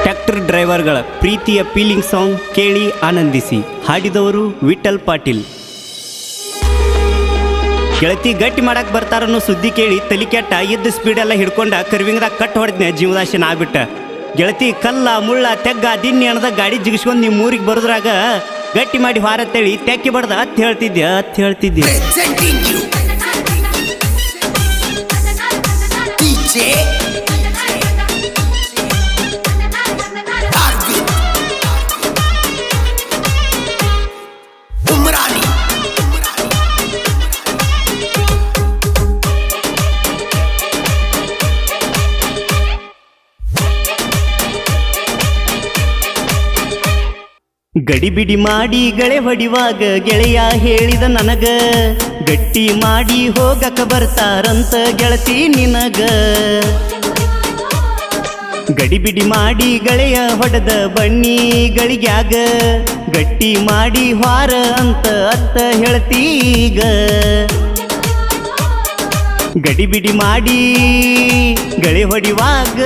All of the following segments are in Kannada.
ಟ್ರ್ಯಾಕ್ಟರ್ ಡ್ರೈವರ್ಗಳ ಪ್ರೀತಿಯ ಫೀಲಿಂಗ್ ಸಾಂಗ್ ಕೇಳಿ ಆನಂದಿಸಿ. ಹಾಡಿದವರು ವಿಠಲ್ ಪಾಟೀಲ್. ಗೆಳತಿ ಗಟ್ಟಿ ಮಾಡಕ್ಕೆ ಬರ್ತಾರನ್ನೋ ಸುದ್ದಿ ಕೇಳಿ ತಲಿ ಕೆಟ್ಟ ಇದ್ದ ಸ್ಪೀಡೆಲ್ಲ ಹಿಡ್ಕೊಂಡ ಕರ್ವಿಂಗ್ದಾಗ ಕಟ್ ಹೊಡೆದ್ನೆ ಜೀವದಾಶನ ಆಗ್ಬಿಟ್ಟ. ಗೆಳತಿ ಕಲ್ಲ ಮುಳ್ಳ ತೆಗ್ಗ ದಿನ್ನಿ ಅಣದ ಗಾಡಿ ಜಿಗಿಸ್ಕೊಂಡು ನಿಮ್ಮ ಊರಿಗೆ ಬರೋದ್ರಾಗ ಗಟ್ಟಿ ಮಾಡಿ ಹಾರತ್ತೇಳಿ ತೆಕ್ಕಿ ಬಡ್ದ ಅತ್ ಹೇಳ್ತಿದ್ದೆ. ಗಡಿಬಿಡಿ ಮಾಡಿ ಗಳೆ ಹೊಡಿವಾಗ ಗೆಳೆಯ ಹೇಳಿದ ನನಗ, ಗಟ್ಟಿ ಮಾಡಿ ಹೋಗಕ ಬರ್ತಾರಂತ ಗೆಳತಿ ನಿನಗ. ಗಡಿಬಿಡಿ ಮಾಡಿ ಗೆಳೆಯ ಹೊಡೆದ ಬಣ್ಣಿಗಳಿಗ್ಯಾಗ, ಗಟ್ಟಿ ಮಾಡಿ ಹಾರ ಅಂತ ಅತ್ತ ಹೇಳ್ತೀಗ. ಗಡಿಬಿಡಿ ಮಾಡಿ ಗಳೆ ಹೊಡಿವಾಗ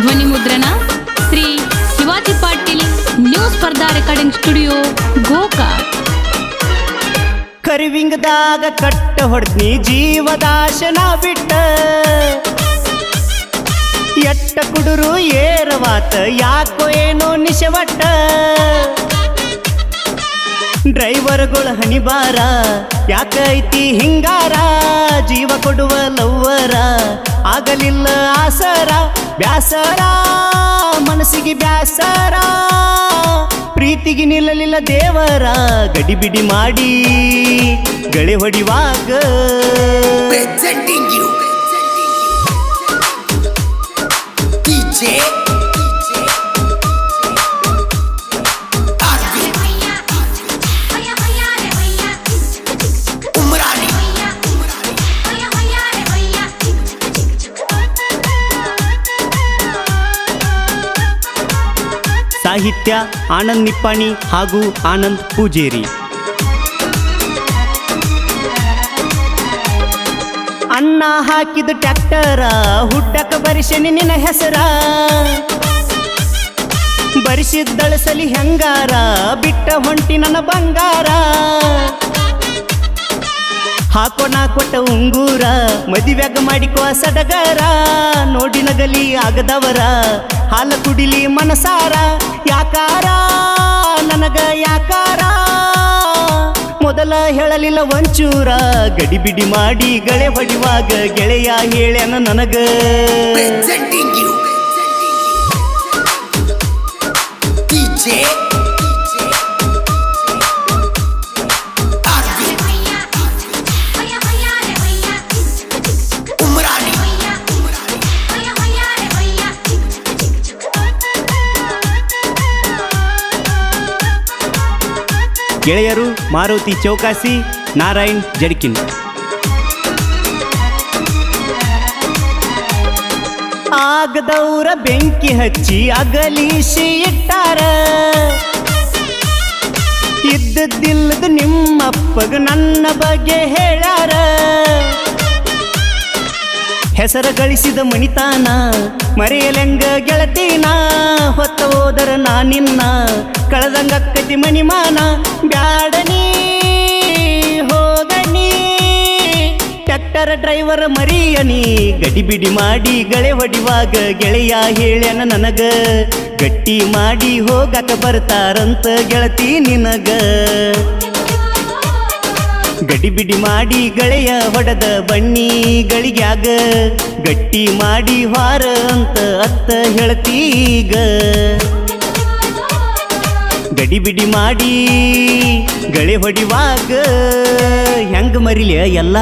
ಧ್ವನಿ ಮುದ್ರಣ ಶ್ರೀ ಶಿವಾಜಿ ಪಾಟೀಲ್, ನ್ಯೂ ಸ್ಪರ್ಧಾ ರೆಕಾರ್ಡಿಂಗ್ ಸ್ಟುಡಿಯೋ, ಗೋಕಾಕ್. ಕರಿವಿಂಗದಾಗ ಕಟ್ಟ ಹೊಡ್ನಿ ಜೀವದಾಶನ ಬಿಟ್ಟ, ಎಟ್ಟ ಕುಡುರು ಏರವಾತ ಯಾಕೋ ಏನೋ ನಿಶವಟ್ಟ. ಡ್ರೈವರ್ಗಳ ಹಣಿಬಾರ ಯಾಕೈತಿ ಹಿಂಗಾರ, ಜೀವ ಕೊಡುವ ಲವ್ವರ ಆಗಲಿಲ್ಲ ಆಸರ. ಬ್ಯಾಸರ ಮನಸ್ಸಿಗೆ ಬ್ಯಾಸರ, ಪ್ರೀತಿಗೆ ನಿಲ್ಲಲಿಲ್ಲ ದೇವರ. ಗಡಿಬಿಡಿ ಮಾಡಿ ಗಳೆ ಹೊಡಿವಾಗ ಸಾಹಿತ್ಯ ಆನಂದ್ ನಿಪ್ಪಾಣಿ ಹಾಗೂ ಆನಂದ್ ಪೂಜೇರಿ. ಅನ್ನ ಹಾಕಿದ ಟ್ರ್ಯಾಕ್ಟರ ಹುಟ್ಟಕ ಬರಿಸನಿ ನಿನ್ನ ಹೆಸರ, ಬರಿಸಿದ್ದಳಸಲಿ ಹೆಂಗಾರ ಬಿಟ್ಟ ಹೊಂಟಿ ನನ್ನ ಬಂಗಾರ. ಹಾಕೋಣ ಕೊಟ್ಟ ಉಂಗೂರ ಮದುವೆಗ ಮಾಡಿಕೋ ಸಡಗರ, ನೋಡಿ ನಗಲಿ ಆಗದವರ ಹಾಲ ಕುಡಿಲಿ ಮನಸಾರ. ಯಾಕಾರ ನನಗ ಯಾಕಾರ ಮೊದಲ ಹೇಳಲಿಲ್ಲ ಒಂಚೂರ, ಗಡಿಬಿಡಿ ಮಾಡಿ ಗಳೆ ಹೊಡಿವಾಗ ಗೆಳೆಯ ಹೇಳ್ಯಾನ ನನಗ. ಗೆಳೆಯರು ಮಾರುತಿ ಚೌಕಾಸಿ, ನಾರಾಯಣ್ ಜಡ್ಕಿನ್. ಆಗದವ್ರ ಬೆಂಕಿ ಹಚ್ಚಿ ಅಗಲಿಸಿ ಇಟ್ಟಾರ, ಇದ್ದದ್ದಿಲ್ಲದ ನಿಮ್ಮಪ್ಪಗ ನನ್ನ ಬಗ್ಗೆ ಹೇಳ್ಯಾರ. ಹೆಸರ ಗಳಿಸಿದ ಮಣಿತಾನ ಮರೆಯಲೆಂಗ ಗೆಳತೀನ, ಹೊತ್ತ ಹೋದರ ನಾನಿನ್ನ ಕಳೆದಂಗಕ್ಕತಿ ಮಣಿಮಾನ. ಬ್ಯಾಡನಿ ಹೋಗನಿ ಟ್ರ್ಯಾಕ್ಟರ್ ಡ್ರೈವರ್ ಮರಿಯನಿ, ಗಡಿಬಿಡಿ ಮಾಡಿ ಗಳೆ ಹೊಡಿವಾಗ ಗೆಳೆಯ ಹೇಳ್ಯಾನ ನನಗ. ಗಟ್ಟಿ ಮಾಡಿ ಹೋಗಕ ಬರ್ತಾರಂತ ಗೆಳತಿ ನಿನಗ. ಗಡಿಬಿಡಿ ಮಾಡಿ ಗೆಳೆಯ ಹೊಡೆದ ಬಣ್ಣಿಗಳಿಗ್ಯಾಗ, ಗಟ್ಟಿ ಮಾಡಿ ಹಾರ ಅಂತ ಅತ್ತ ಹೇಳ್ತೀಗ. ಗಡಿಬಿಡಿ ಮಾಡಿ ಗಳೆ ಹೊಡಿವಾಗ ಹೆಂಗ ಮರಿಲೆ ಎಲ್ಲ